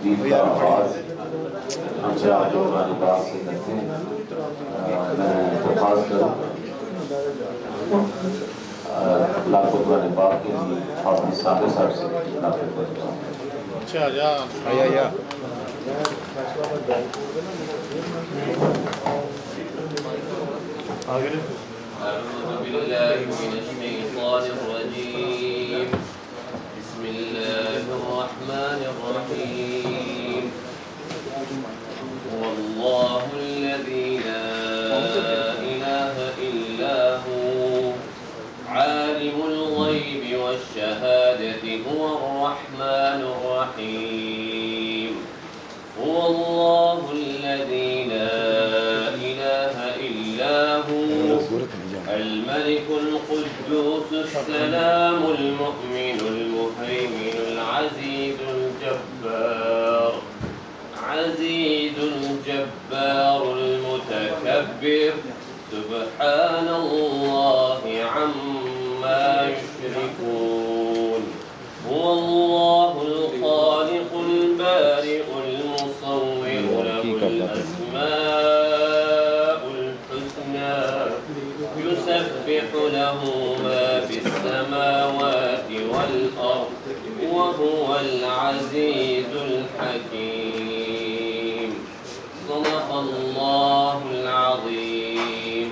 ترتیب کا آغاز ہم سے آپ قرآن پاک سے کرتے ہیں۔ میں درخواست کروں اللہ کو قرآن پاک کے لیے حافظ ثابت صاحب سے نافذ کرتا ہوں۔ اچھا جا أعوذ بالله من الشيطان الرجيم بسم الله الرحمن الرحيم هو الله الذي لا إله إلا هو عالم الغيب والشهادة هو الرحمن الرحيم هو الله الذي لا إله إلا هو الملك القدوس السلام المؤمن المهيمن العزيز الجبار عزيز الجبار المتكبر سبحان الله عما يشركون هو الله الخالق البارئ المصور له الأسماء الحسنى يسبح له ما في السماوات والأرض وهو العزيز الحكيم صدق الله العظيم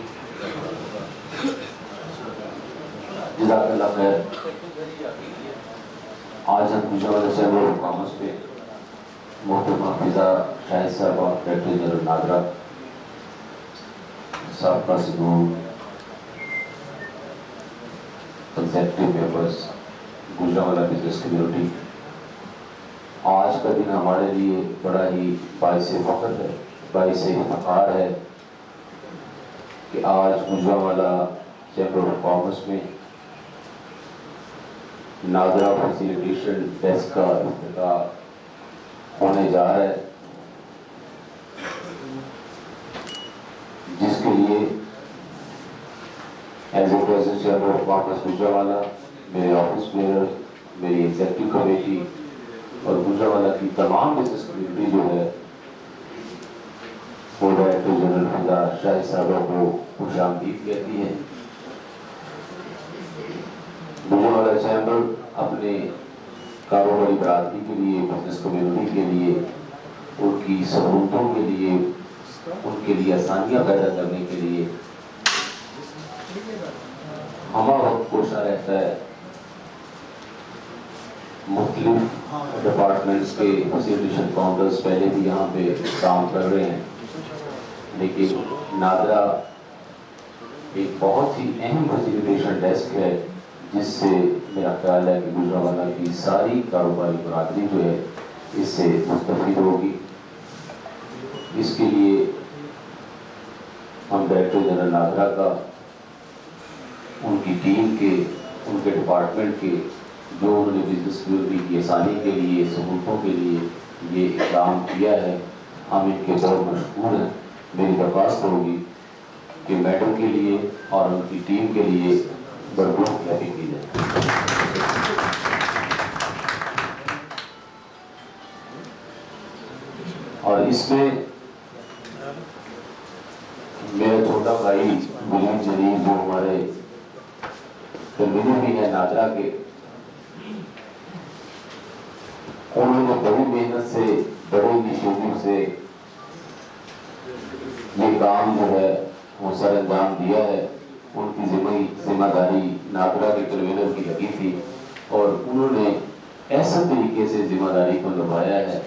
جزاک اللہ خیر۔ آج ہم گجرات چیمبر آف کامرس پہ محترمہ فضا شاہد صاحب اور ڈائریکٹر جنرل ناگرا سابقہ صدور executive members Gujranwala business community, آج کا دن ہمارے لیے بڑا ہی باعث فخر ہے، باعث افتخار ہے کہ آج گجرانوالہ چیمبر آف کامرس میں ناگرا فیسیلیٹیشن ڈیسک کا افتتاح ہونے جا رہا ہے، جس کے لیے as a president chamber of commerce Gujranwala, میرے آفس بیئر، میری ایگزیکٹو کمیٹی اور گجرانوالہ کی تمام بزنس کمیونٹی جو ہے وہ ڈائریکٹر جنرل فضا شاہد صاحبہ کو خوش آمدید کہتی ہے۔ گجرانوالہ چیمبر اپنے کاروباری برادری کے لیے، بزنس کمیونٹی کے لیے، ان کی سہولتوں کے لیے، ان کے لیے آسانیاں پیدا کرنے کے لیے ہمہ وقت کوشاں رہتا ہے۔ مختلف ڈپارٹمنٹس کے فیسیلیٹیشن کاؤنٹرز پہلے بھی یہاں پہ کام کر رہے ہیں، لیکن ناگرا ایک بہت ہی اہم فیسیلیٹیشن ڈیسک ہے جس سے میرا خیال ہے کہ گجرانوالہ کی ساری کاروباری برادری جو ہے اس سے مستفید ہوگی۔ اس کے لیے ہم ڈائریکٹر جنرل ناگرا کا، ان کی ٹیم کے، ان کے ڈپارٹمنٹ کے، جو انہوں نے بزنس کمیونٹی کی آسانی کے لیے، سہولتوں کے لیے یہ اقدام کیا ہے، ہم ان کے بہت مشکور ہیں۔ میری درخواست ہوگی کہ میڈم کے لیے اور ان کی ٹیم کے لیے بھرپور کلیپنگ کی جائے۔ اور اس میں میرا چھوٹا بھائی ولیم جلیل جو ہمارے کنوینر بھی ہیں ناگرا کے، انہوں نے بڑی محنت سے، بڑے انیشیٹو سے یہ کام جو ہے وہ سر انجام دیا ہے۔ ان کی ذمہ داری ناگرا کے کنوینر کی لگی تھی اور انہوں نے ایسا طریقے سے ذمہ داری کو نبھایا ہے،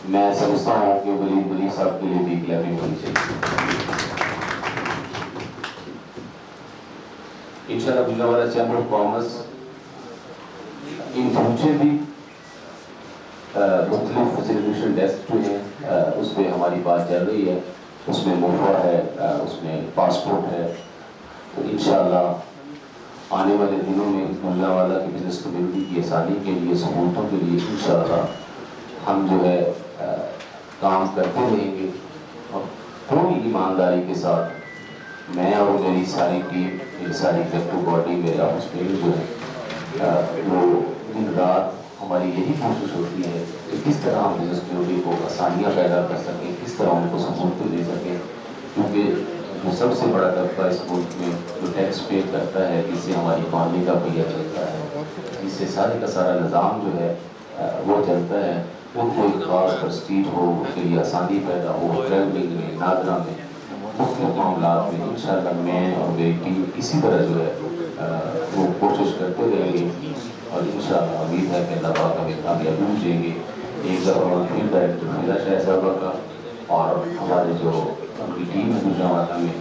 میں سمجھتا ہوں کہ ولیم جلیل صاحب کے لیے بھی کلیپنگ ہونی چاہیے۔ انشاءاللہ Gujranwala chamber of commerce in future بھی مختلف فیسیلیٹیشن ڈیسک جو ہیں اس پہ ہماری بات چل رہی ہے، اس میں موفا ہے، اس میں پاسپورٹ ہے، تو انشاءاللہ آنے والے دنوں میں گجرانوالہ کی بزنس کمیونٹی کی آسانی کے لیے، سہولتوں کے لیے انشاءاللہ ہم جو ہے کام کرتے رہیں گے، اور پوری ایمانداری کے ساتھ میں اور میری ساری ٹیم، میری ساری ایگزیکٹو باڈی، میرے آفس میں جو ہے وہ دن رات ہماری یہی کوشش ہوتی ہے کہ کس طرح ہم بزنس کمیونٹی کو آسانیاں پیدا کر سکیں، کس طرح ان کو سہولتیں دے سکیں، کیونکہ جو سب سے بڑا طبقہ اس ملک میں جو ٹیکس پے کرتا ہے، جس سے ہماری اکانومی کا پہیہ چلتا ہے، جس سے سارے کا سارا نظام جو ہے وہ چلتا ہے، ان کو ایک خاص پرسٹیج ہو، ان کے لیے آسانی پیدا ہو، ٹریولنگ میں، ناظرہ میں، مختلف معاملات میں انشاءاللہ میں اور میری ٹیم اسی طرح جو ہے وہ کوشش کرتے رہیں گے، اور انشاءاللہ امید ہے کہ اللہ پاک ہمیں کامیابی دیں گے۔ ایک دفعہ پھر ڈائریکٹر فضا شاہ صاحبہ کا اور ہمارے جو ان کی ٹیم ہے گجرانوالہ میں،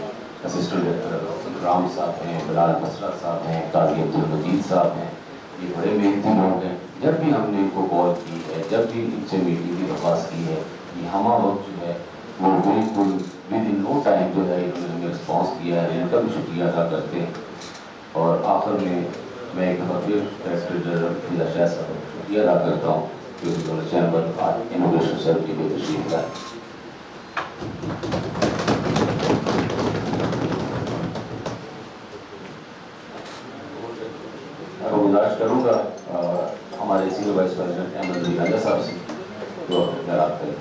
اسسٹنٹ ڈائریکٹر رام صاحب ہیں، بلال مسرت صاحب ہیں، قاضی عبدالمجید صاحب ہیں، یہ بڑے محنتی لوگ ہیں۔ جب بھی ہم نے ان کو کال کی ہے، جب بھی ان سے میٹنگ کی درخواست کی ہے، یہ ہمہ وقت جو ہے وہ بالکل ود ان نو ٹائم جو ہے انہوں نے رسپانس کیا ہے، ان کا بھی شکریہ ادا کرتے ہیں۔ اور آخر میں ایک دفعہ پھر ڈائریکٹر جنرل فضا شاہ صاحب کو شکریہ ادا کرتا ہوں کہ انہوں نے چیمبر آج انوویشن سر کے لیے تشریف لائے۔ میں گزارش کروں گا ہمارے سینئر وائس پریزیڈنٹ احمد علی راجہ صاحب سے جو خیالات کریں۔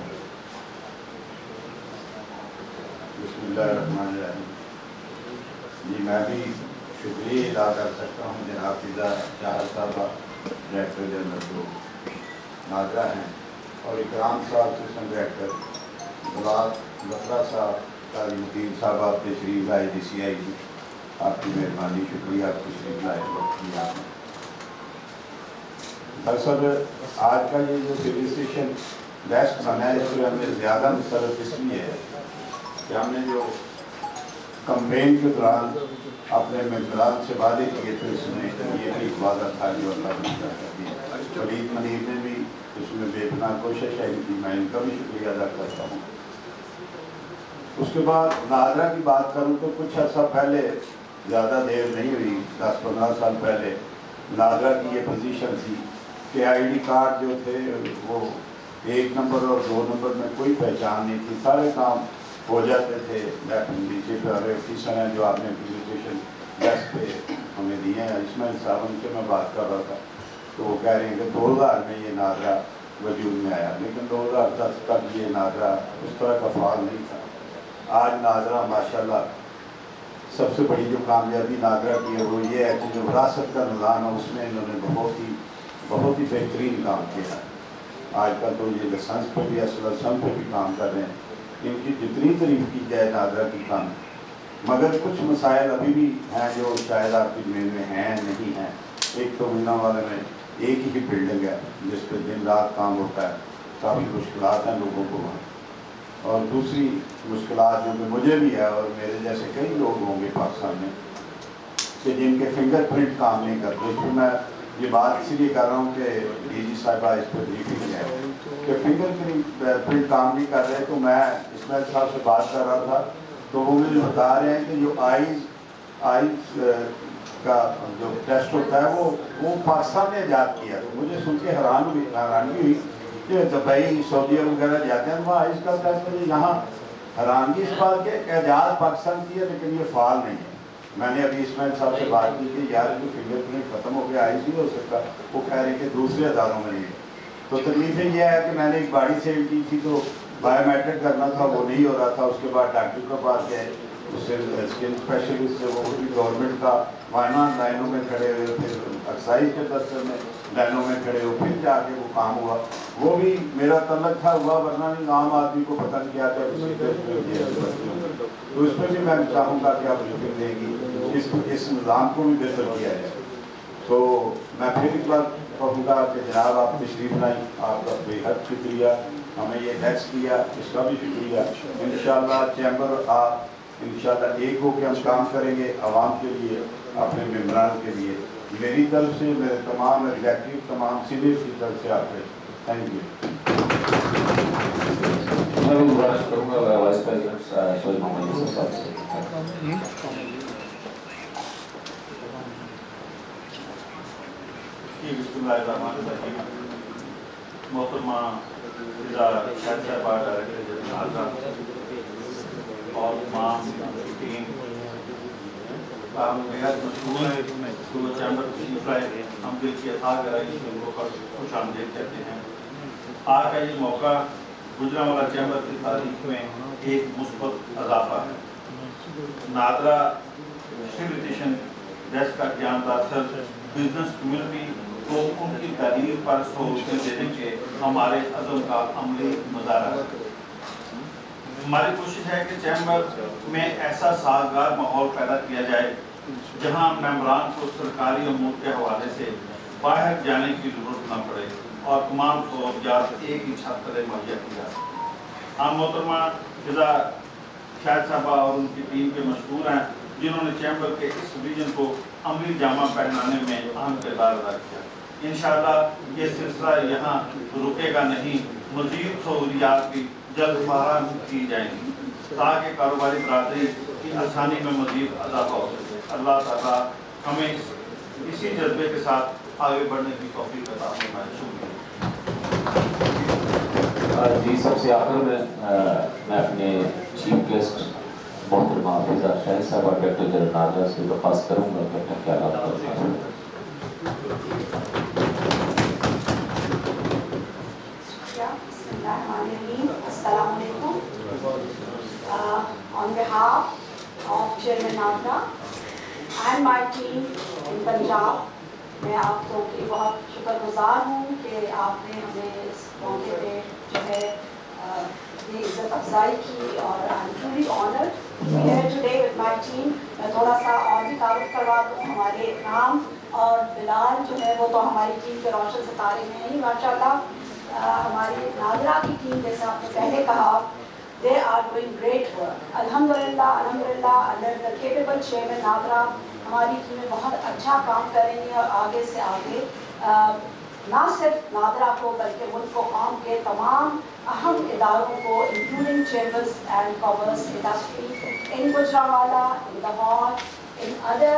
بسم اللہ الرحمن الرحیم۔ جی میں بھی شکریہ ادا کر سکتا ہوں جناب فضا شاہ صاحبہ ڈائریکٹر جنرل جو ناظرہ ہیں، اور اکرام صاحب اسسٹنٹ ڈائریکٹر، بلال بسرا صاحب، قاضی مدین صاحب، آپ تشریف لائے DCI کی، آپ کی مہربانی، شکریہ آپ تشریف لائے وقت کی آپ نے۔ دراصل آج کا یہ جو سیگریگیشن ڈیسک بنا ہے، اس میں ہمیں زیادہ مسرت اس لیے ہے کہ ہم نے جو کمپین کے دوران اپنے ممبران سے وعدے کیے تھے، اس میں یہ بھی ایک وعدہ تھا جو اللہ نے پورا کر دیا۔ ولید منیر نے بھی اس میں بے پناہ کوشش ہے کی، میں ان کا بھی شکریہ ادا کرتا ہوں۔ اس کے بعد ناظرہ کی بات کروں تو کچھ عرصہ پہلے، زیادہ دیر نہیں ہوئی، 10-15 سال پہلے ناظرہ کی یہ پوزیشن تھی کہ ID کارڈ جو تھے وہ 1 نمبر اور 2 نمبر میں کوئی پہچان نہیں تھی، سارے کام ہو جاتے تھے۔ نیچے پہ آفیسر ہیں جو آپ نے پریزنٹیشن ڈیسک پہ ہمیں دیے ہیں، اسماعیل صاحب ان سے میں بات کر رہا تھا تو وہ کہہ رہے ہیں کہ 2000 میں یہ ناظرہ وجود میں آیا، لیکن 2010 تک یہ ناظرہ اس طرح کا فعال نہیں تھا۔ آج ناظرہ ماشاءاللہ سب سے بڑی جو کامیابی ناظرہ کی ہے وہ یہ ہے کہ جو وراثت کا نظام ہے اس میں انہوں نے بہت ہی بہترین کام کیا ہے۔ آج کل تو یہ لائسنس پہ بھی، SLSM پہ بھی کام کر رہے ہیں، ان کی جتنی تعریف کی جائے ناظرہ کی کام، مگر کچھ مسائل ابھی بھی ہیں جو شاید آپ کی ذہن میں ہیں نہیں ہیں۔ ایک تو گجرانوالہ میں ایک ہی بلڈنگ ہے جس پہ دن رات کام ہوتا ہے، کافی مشکلات ہیں لوگوں کو وہاں۔ اور دوسری مشکلات جو کہ مجھے بھی ہے اور میرے جیسے کئی لوگ ہوں گے پاکستان میں کہ جن کے فنگر پرنٹ کام نہیں کرتے۔ اس میں یہ بات اسی لیے کر رہا ہوں کہ DG صاحبہ اس پہ بریفنگ ہے کہ فنگر پرنٹ کام نہیں کر رہے، تو میں اسماعیل صاحب سے بات کر رہا تھا تو وہ مجھے بتا رہے ہیں کہ جو آئیز کا جو ٹیسٹ ہوتا ہے وہ پاکستان نے ایجاد کیا۔ تو مجھے سن کے حیرانگی ہوئی کہ دبئی، سعودی وغیرہ جاتے ہیں وہاں آئیز کا ٹیسٹ ہے، یہاں حیرانگی اس بات کے ایجاد پاکستان کی ہے لیکن یہ فعال نہیں ہے۔ میں نے ابھی اسماعیل صاحب سے بات کی کہ یار جو فنگر پرنٹ ختم ہو گیا آئیز نہیں ہو سکتا، وہ کہہ رہے ہیں کہ دوسرے اداروں میں نہیں ہے۔ تو تکلیفیں یہ ہے کہ میں نے ایک گاڑی سیل کی تھی تو بایو میٹرک کرنا تھا، وہ نہیں ہو رہا تھا۔ اس کے بعد ڈاکٹر کے پاس گئے، اس سے اسکن اسپیشلسٹ سے، وہ بھی گورنمنٹ کا وائنان لائنوں میں کھڑے ہوئے، پھر ایکسائز کے دفتر میں لائنوں میں کھڑے ہوئے، پھر جا کے وہ کام ہوا۔ وہ بھی میرا تعلق تھا ہوا، ورنہ نہیں عام آدمی کو پتہ نہیں کیا تھا تو اس پہ بھی میں چاہوں گا کہ آپ فکر دیں گی، اس نظام کو بھی بہتر کیا جائے۔ تو میں پھر ایک بار کہوں گا کہ جناب آپ تشریف لائیں، آپ کا بے حد شکریہ، ہمیں یہ ڈیسک کیا اس کا بھی شکریہ۔ انشاءاللہ چیمبر آپ انشاءاللہ ایک ہو کے ہم کام کریں گے عوام کے لیے، اپنے ممبران کے لیے۔ میری طرف سے، میرے تمام ایگزیکٹو، تمام سینئر کی طرف سے آپ کو تھینک یو۔ میں بھی گزارش کروں گا وائس پریزیڈنٹ سعید محمد یوسف صاحب سے۔ بسم اللہ الرحمن الرحیم۔ محترمہ فضا شاہ صاحبہ ڈائریکٹر جنرل اور تمام ٹیم، آپ بے حد مشکور ہیں، چیمبر تشریف لائے۔ ہم دل کی اتھا گہرائی سے ان کو خوش آمدید کہتے ہیں۔ آج کا یہ موقع گوجرانوالہ چیمبر کی تاریخ میں ایک مثبت اضافہ ہے۔ نادرا فیسیلیٹیشن ڈیسک کا قیام دراصل بزنس کمیونٹی کو ان کی تعلیم پر سہولتیں دینے کے ہمارے عزم کا عملی مظاہرہ ہے۔ ہماری کوشش ہے کہ چیمبر میں ایسا سازگار ماحول پیدا کیا جائے جہاں ممبران کو سرکاری امور کے حوالے سے باہر جانے کی ضرورت نہ پڑے اور تمام سہولیات ایک ہی چھت تلے مہیا کی جا سکیں۔ ہم محترمہ فضا شاہد صاحبہ اور ان کی ٹیم کے مشہور ہیں جنہوں نے چیمبر کے اس ویژن کو عملی جامہ پہنانے میں اہم کردار ادا کیا۔ انشاءاللہ یہ سلسلہ یہاں رکے گا نہیں، مزید سہولیات بھی جلد فراہم کی جائیں گی تاکہ کاروباری برادری کی آسانی میں مزید اضافہ ہو سکے۔ اللہ تعالیٰ ہمیں اسی جذبے کے ساتھ آگے بڑھنے کی توفیق عطا فرمائے۔ شکریہ۔ جی، سب سے آخر میں اپنے چیف گیسٹ محترمہ فضا شاہد صاحبہ ڈائریکٹر جنرل نادرا سے درخواست کروں گا کہ اپنے خیالات کریں۔ السلام علیکم۔ On behalf of Chairman Nadra and my team in Punjab, میں آپ کو کی بہت شکر گزار ہوں کہ آپ نے ہمیں اس موقع پہ جو ہے یہ عزت افزائی کی اور I'm truly honored to be here today with my team۔ میں تھوڑا سا اور بھی تعارف کروا دوں، ہمارے اکرام اور بلال جو ہے وہ تو ہماری ٹیم کے روشن ستارے میں ہیں ماشاء اللہ۔ ہماری نادرا کی ٹیم جیسے آپ نے پہلے کہا they are doing great work۔ الحمدللہ under the capable chairman NADRA ہماری ٹیمیں بہت اچھا کام کر رہی ہیں اور آگے سے آگے نہ صرف نادرا کو بلکہ ملک کو قوم کے تمام اہم اداروں کو including chambers and commerce industry in Gujranwala, in Lahore, in other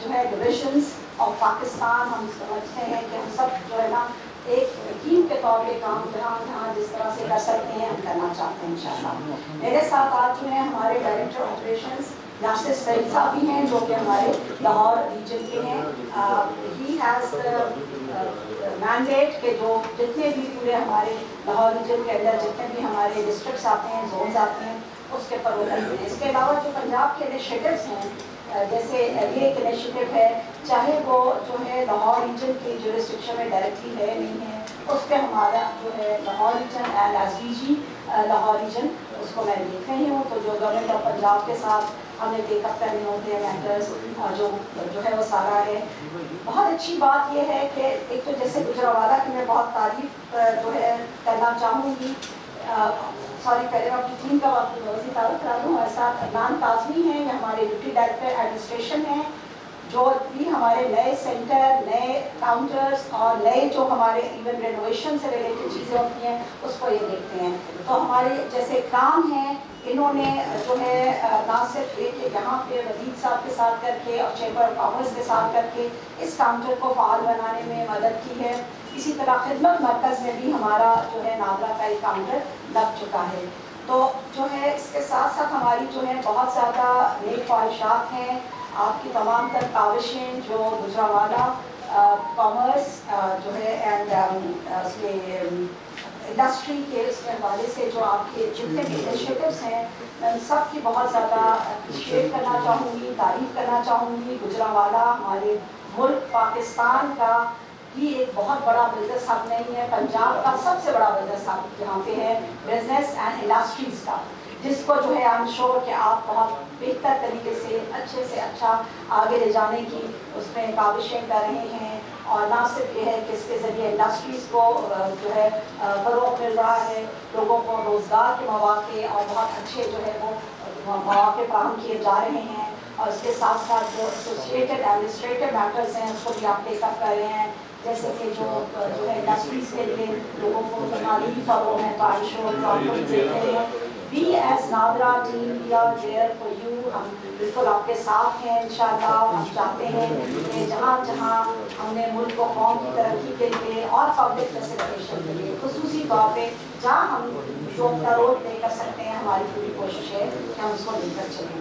جو ہے ڈویژنس آف پاکستان، ہم سمجھتے ہیں کہ ہم سب جو ہے نا ایک ٹیم کے طور پہ کام جہاں جس طرح سے کر سکتے ہیں ہم کرنا چاہتے ہیں انشاءاللہ۔ میرے ساتھ آج جو ہیں ہمارے ڈائریکٹر آپریشنز ناصر سعید صاحب بھی ہیں جو کہ ہمارے لاہور ریجن کے ہیں۔ ہی ہیز مینڈیٹ کہ جو جتنے بھی پورے ہمارے لاہور ریجن کے اندر جتنے بھی ہمارے ڈسٹرکٹس آتے ہیں، زونز آتے ہیں، اس کے پر وہ کرتے ہیں۔ اس کے علاوہ جو پنجاب کے انیشیٹوز ہیں جیسے یہ ایک انیشیٹو ہے، چاہے وہ جو ہے لاہور ریجن کی جورسڈکشن میں ڈائریکٹلی ہے نہیں ہے، اس پہ ہمارا جو ہے Lahore region and S D G Lahore region اس کو میں دیکھ رہی ہوں، تو جو گورنمنٹ آف پنجاب کے ساتھ ہمیں ٹیک اپ کرنے ہوتے ہیں میٹرز جو ہے وہ سارا ہے۔ بہت اچھی بات یہ ہے کہ ایک تو جیسے گوجرانوالہ کی میں بہت تعریف جو ہے کرنا چاہوں گی، سوری پہلے میں اپنی ٹیم کا وزیر تعارف کرا دوں۔ ہمارے ساتھ عدنان کاظمی ہیں، یہ ہمارے ڈپٹی ڈائریکٹر ایڈمنسٹریشن ہیں، جو بھی ہمارے نئے سینٹر، نئے کاؤنٹرز اور نئے جو ہمارے ایون رینوویشن سے ریلیٹڈ چیزیں ہوتی ہیں اس کو یہ دیکھتے ہیں۔ تو ہمارے جیسے کام ہیں، انہوں نے جو ہے نہ صرف یہ کہ یہاں پہ وزیر صاحب کے ساتھ کر کے اور چیمبر آف کامرس کے ساتھ کر کے اس کاؤنٹر کو فعال بنانے میں مدد کی ہے، اسی طرح خدمت مرکز میں بھی ہمارا جو ہے نادرا کا ایک کاؤنٹر لگ چکا ہے۔ تو جو ہے اس کے ساتھ ساتھ ہماری جو ہے بہت زیادہ نیک خواہشات ہیں، آپ کی تمام تر کاوشیں جو گوجرانوالہ کامرس جو ہے اینڈ اس میں انڈسٹری کے اس کے حوالے سے جو آپ کے جتنے بھی انیشیٹوز ہیں میں ان سب کی بہت زیادہ اپریشیٹ کرنا چاہوں گی، تعریف کرنا چاہوں گی۔ گوجرانوالہ ہمارے ملک پاکستان کا بھی ایک بہت بڑا بزنس ہب نہیں ہے، پنجاب کا سب سے بڑا بزنس ہب یہاں پہ ہے، بزنس اینڈ انڈسٹریز کا، جس کو جو ہے آئی ایم شیور کہ آپ بہت بہتر طریقے سے اچھے سے اچھا آگے لے جانے کی اس میں کاوشیں کر رہے ہیں۔ اور نہ صرف یہ ہے کہ اس کے ذریعے انڈسٹریز کو جو ہے فروغ مل رہا ہے، لوگوں کو روزگار کے مواقع اور بہت اچھے جو ہے وہ مواقع فراہم کیے جا رہے ہیں، اور اس کے ساتھ ساتھ جو ایسوسیٹڈ ایڈمنسٹریٹو میٹرز ہیں اس کو بھی آپ ٹیک اپ کر رہے ہیں، جیسے کہ جو ہے انڈسٹریز کے لیے لوگوں کو تعلیمی فروغ ہے، تو آئی ایم شیور آپ کو دیکھ رہے ہیں۔ We as Nadra team, we are there for you۔ ہم بالکل آپ کے ساتھ ہیں انشاءاللہ۔ ہم چاہتے ہیں کہ جہاں جہاں ہم نے ملک و قوم کی ترقی کے لیے اور پبلک فیسیلیٹیشن کے لیے خصوصی طور پہ جہاں ہم جو اپنا رول پلے کر سکتے ہیں، ہماری پوری کوشش ہے کہ ہم اس کو لے کر چلیں۔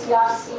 CRC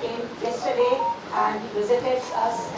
came yesterday and he visited us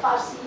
FRC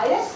IRIS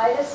IRIS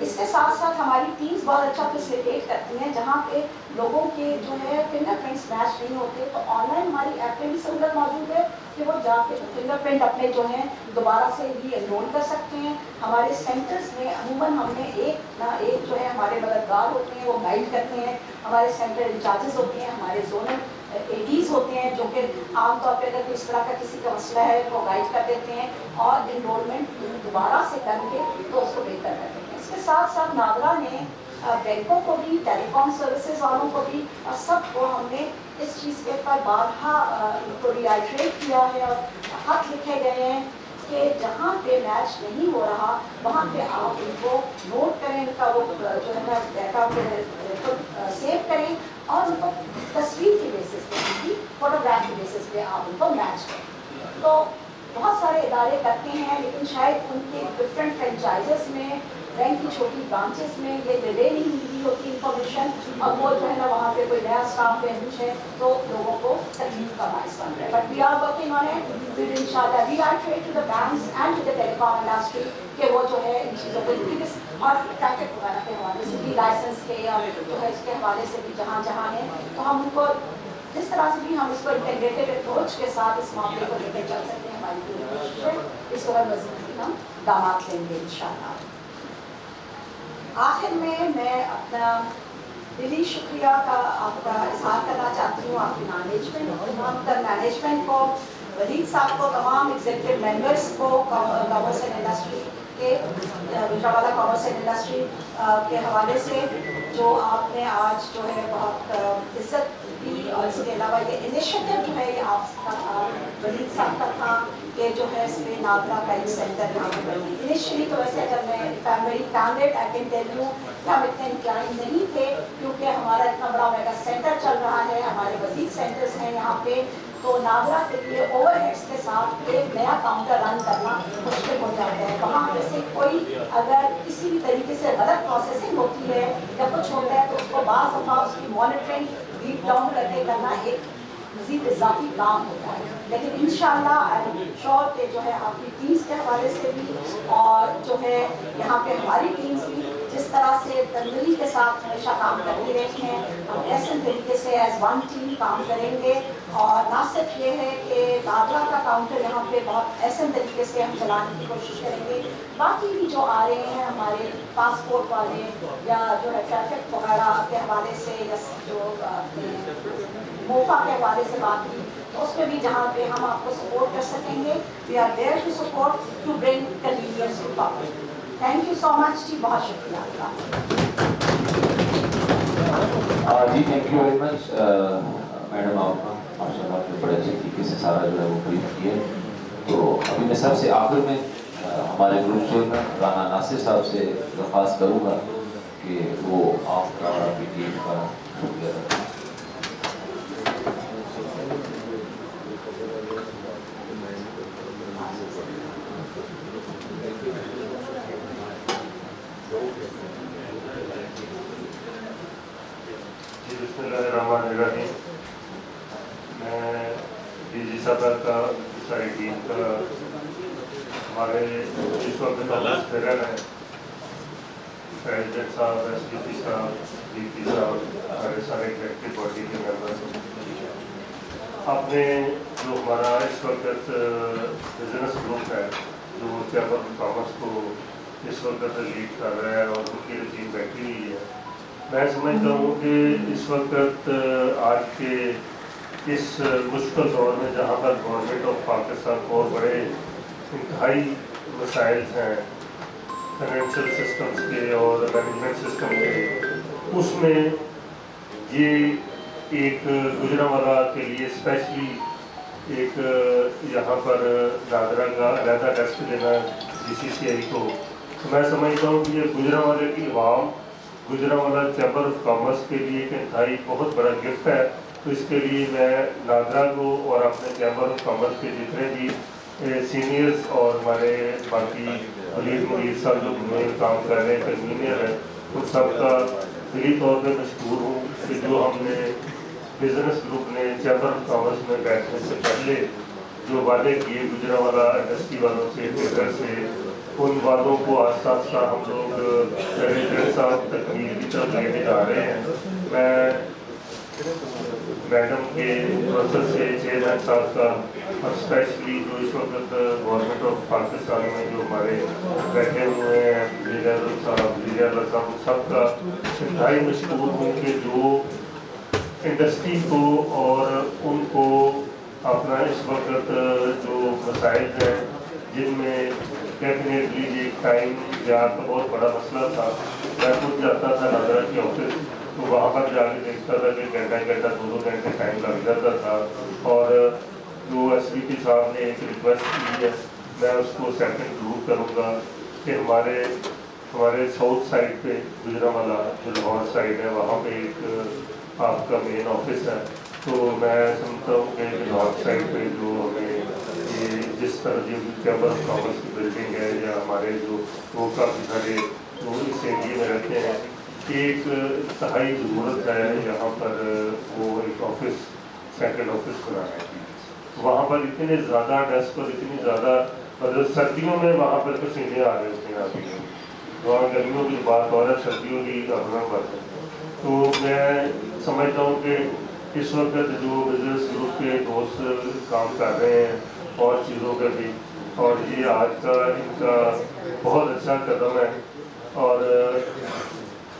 اس کے ساتھ ساتھ ہماری ٹیمز بہت اچھا فیسیلیٹیٹ کرتی ہیں، جہاں پہ لوگوں کے جو ہے فنگر پرنٹس میچ نہیں ہوتے تو آن لائن ہماری ایپ میں بھی سہولت موجود ہے کہ وہ جا کے فنگر پرنٹ اپنے جو ہیں دوبارہ سے ری انرول کر سکتے ہیں۔ ہمارے سینٹرز میں عموماً ہم نے ایک نہ ایک جو ہے ہمارے مددگار ہوتے ہیں، وہ گائیڈ کرتے ہیں، ہمارے سینٹر انچارجز ہوتے ہیں، ہمارے زونل ایڈیز ہوتے ہیں جو کہ عام طور پہ اگر کوئی اس طرح کا کسی کا مسئلہ ہے تو گائیڈ کر دیتے ہیں اور انرولمنٹ دوبارہ سے کر کے تو اس کو بہتر کر دیتے ہیں۔ اس کے ساتھ ساتھ نادرا نے بینکوں کو بھی، ٹیلی کام سروسز والوں کو بھی اور سب کو ہم نے اس چیز کے اوپر بارہا ان کو ریائٹریٹ کیا ہے اور خط لکھے گئے ہیں کہ جہاں پہ میچ نہیں ہو رہا وہاں پہ آپ ان کو نوٹ کریں، ان کا وہ جو ہے نا ڈیٹا پہ سیو کریں اور ان کو تصویر کی بیسس پہ، ان کی فوٹوگراف کی بیسس پہ آپ ان کو میچ کریں۔ تو بہت سارے ادارے کرتے ہیں لیکن شاید ان کے ڈفرینٹ فرینچائزز میں، بینک کی چھوٹی برانچز میں یہ ریلے نہیں ملی ہوتی انفارمیشن، اور وہ جو ہے نا وہاں پہ کوئی نیا اسٹاف بینچ ہے تو لوگوں کو تکلیف کا باعث بن رہا ہے۔ But we are working on it, we will انشاءاللہ reiterate to the banks and to the telecom industry کہ وہ جو ہے ان چیزوں کو اور ٹریفک وغیرہ کے حوالے سے بھی، لائسنس کے اور جو ہے اس کے حوالے سے بھی جہاں جہاں ہے تو ہم ان کو جس طرح سے بھی ہم اس کو انٹیگریٹڈ اپروچ کے ساتھ اس معاملے کو لے کے چل سکتے ہیں، ہماری پوری کوشش ہے، اس کو ہم مزید بھی ہم داماد لیں گے انشاءاللہ۔ آخر میں اپنا دلی شکریہ کا آپ کا اظہار کرنا چاہتی ہوں آپ کی مینجمنٹ، تمام تر مینجمنٹ کو، ولید صاحب کو، تمام ایگزیکٹو ممبرس کو، کامرس اینڈ انڈسٹری کے گجرانوالہ کامرس اینڈ انڈسٹری کے حوالے سے جو آپ نے آج جو ہے بہت عزت دی، اور اس کے علاوہ یہ انیشیٹو جو ہے یہ آپ کا تھا، ولید صاحب کا تھا کہ جو ہے اس میں نادرا کا ایک سینٹر یہاں پہ بنی۔ انیشلی تو ویسے اگر میں very candid I can tell you کہ ہم اتنے انکلائن نہیں تھے کیونکہ ہمارا اتنا بڑا میگا سینٹر چل رہا ہے، ہمارے مزید سینٹرز ہیں یہاں پہ، تو نادرا کے لیے اوور ہیڈس کے ساتھ ایک نیا کاؤنٹر رن کرنا مشکل ہو جاتا ہے۔ وہاں پہ سے کوئی اگر کسی بھی طریقے سے غلط پروسیسنگ ہوتی ہے یا کچھ ہوتا ہے تو اس کو بعض دفعہ اس کی مانیٹرنگ ڈیپ ڈاؤن کر کے کرنا ایک مزید اضافی کام ہوتا ہے، لیکن انشاءاللہ آئی ایم شیور کہ جو ہے آپ کی ٹیمز کے حوالے سے بھی اور جو ہے یہاں پہ ہماری ٹیمز بھی جس طرح سے تندری کے ساتھ ہمیشہ کام کرتی رہی ہیں، ہم ایسے طریقے سے ایز ون ٹیم کام کریں گے، اور نہ صرف یہ ہے کہ نادرا کا کاؤنٹر یہاں پہ بہت ایسے طریقے سے ہم چلانے کی کوشش کریں گے، باقی بھی جو آ رہے ہیں ہمارے پاسپورٹ والے یا جو ہے ٹریفک وغیرہ کے حوالے سے یا جو موفا کے حوالے سے بات کی تو اس میں بھی جہاں پہ ہم آپ کو سپورٹ کر سکیں گے، we are there to support to bring convenience to public. Thank you so much جی، بہت شکریہ آپ کا۔ جی thank you very much madam, آپ ماشاء اللہ آپ نے بڑے اچھے طریقے سے سارا جو ہے وہ بریف کیا۔ تو ابھی میں سب سے آخر میں ہمارے گروپ چیئرمین رانا ناصر صاحب سے درخواست کروں گا کہ وہ آپ کا اور آپ کی ٹیم کا شکریہ ادا کریں۔ بسم اللہ الرحمن الرحیم۔ میں ڈی جی صاحب کا ساری ٹیم کا، ہمارے اس وقت مستقل ہیں پریزیڈنٹ صاحب، ایس پی پی صاحب، ڈی پی صاحب، ہمارے سارے ایگزیکٹو باڈی کے ممبر، اپنے جو ہمارا اس وقت بزنس گروپ ہے جو چیمبر آف کامرس کو اس وقت لیڈ کر رہا ہے اور ان کی ٹیم بیٹھی ہوئی ہے، میں سمجھتا ہوں کہ اس وقت آج کے اس مشکل دور میں جہاں پر گورنمنٹ آف پاکستان کو بڑے انتہائی مسائل ہیں فائنینشیل سسٹمز کے اور مینجمنٹ سسٹم کے، اس میں یہ ایک گجرانوالہ کے لیے اسپیشلی ایک یہاں پر نادرا کا علیحدہ ڈیسک دینا جی سی سی آئی کو، میں سمجھتا ہوں کہ یہ گجرانوالے کی عوام، گجرانوالہ چیمبر آف کامرس کے لیے ایک انتہائی بہت بڑا گفٹ ہے۔ تو اس کے لیے میں نادرا کو اور اپنے چیمبر آف کامرس کے جتنے بھی سینئرز اور ہمارے باقی ولید منیر صاحب جو کام کر رہے ہیں، کنوینئر ہیں، ان سب کا دلی طور پہ مشکور ہوں کہ جو ہم نے بزنس گروپ نے چیمبر آف کامرس میں بیٹھنے سے پہلے جو وعدے کیے گجرانوالہ انڈسٹری والوں سے، ٹریڈر سے، ان وعدوں کو آہستہ آہستہ ہم لوگ ریزلٹ صاحب تکمیل کی طرف لے کے جا رہے ہیں. میں میڈم کے پروسیس سے چیئرمین صاحب کا اور اسپیشلی جو اس وقت گورنمنٹ آف پاکستان میں جو ہمارے بیٹھے ہوئے ہیں لیڈر صاحب سب کا انتہائی مشکور ہوں کہ جو انڈسٹری کو اور ان کو اپنا اس وقت جو مسائل ہیں جن میں ڈیفینیٹلی ایک ٹائم یاد کا بہت بڑا مسئلہ تھا. میں خود جاتا تھا نادرا کے آفس تو وہاں پر جا کے دیکھتا تھا کہ گھنٹہ 2 گھنٹے ٹائم لگ جاتا تھا. اور جو ایس بی پی صاحب نے ایک ریکویسٹ کی ہے میں اس کو سیکنڈ ضرور کروں گا کہ ہمارے ساؤتھ سائڈ پہ گجرانوالہ جو لاہور سائڈ ہے وہاں پہ ایک آپ کا مین آفس ہے. تو میں سمجھتا ہوں کہ نارتھ سائڈ پہ جو ہمیں یہ جس طرح جو چیمبر آف کامرس کی بلڈنگ ہے یا ہمارے جو وہ کافی سارے جو اس ایریے میں رہتے ہیں ایک انتہائی ضرورت ہے یہاں پر وہ ایک آفس سیکنڈ آفس بنانا ہے. وہاں پر اتنے زیادہ ڈیسک اور اتنی زیادہ مطلب سردیوں میں وہاں پر پسینے آ رہے ہوتے ہیں آدمی وہاں گرمیوں کی بات اور ہے سردیوں کی اپنا بات ہے. تو میں سمجھتا ہوں کہ اس وقت جو بزنس گروپ کے دوست کام کر رہے ہیں اور چیزوں کا بھی اور یہ آج کا ان کا بہت اچھا قدم ہے. اور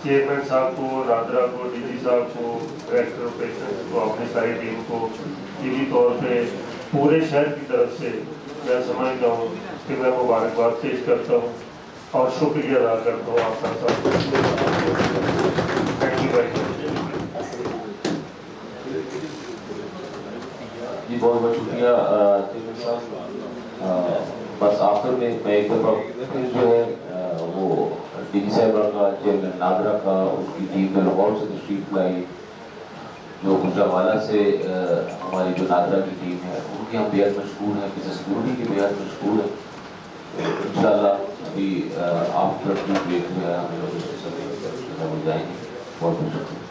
چیئرمین صاحب کو نادرا کو ڈی جی صاحب کو ڈائریکٹر آپریشنز کو اپنی ساری ٹیم کو طبی طور پہ پورے شہر کی طرف سے میں سمجھتا ہوں کہ میں مبارکباد پیش کرتا ہوں اور شکریہ ادا کرتا ہوں آپ کا ساتھ. Thank you very much. جی بہت بہت شکریہ چیئرمین صاحب. بس آخر میں ایک دفعہ پھر جو ہے وہ ڈی جی صاحبہ کا چیئرمین نادرا کا ان کی ٹیم نے لاہور سے تشریف لائی جو گجرانوالہ سے ہماری جو نادرا کی ٹیم ہے ان کی ہم بےحد مشکور ہیں بزنس سیکورٹی کی بےحد مشکور ہیں. انشاءاللہ ابھی آفٹر 2 ویک جو ہے ہم لوگ اس کے ساتھ جائیں گے. بہت بہت شکریہ.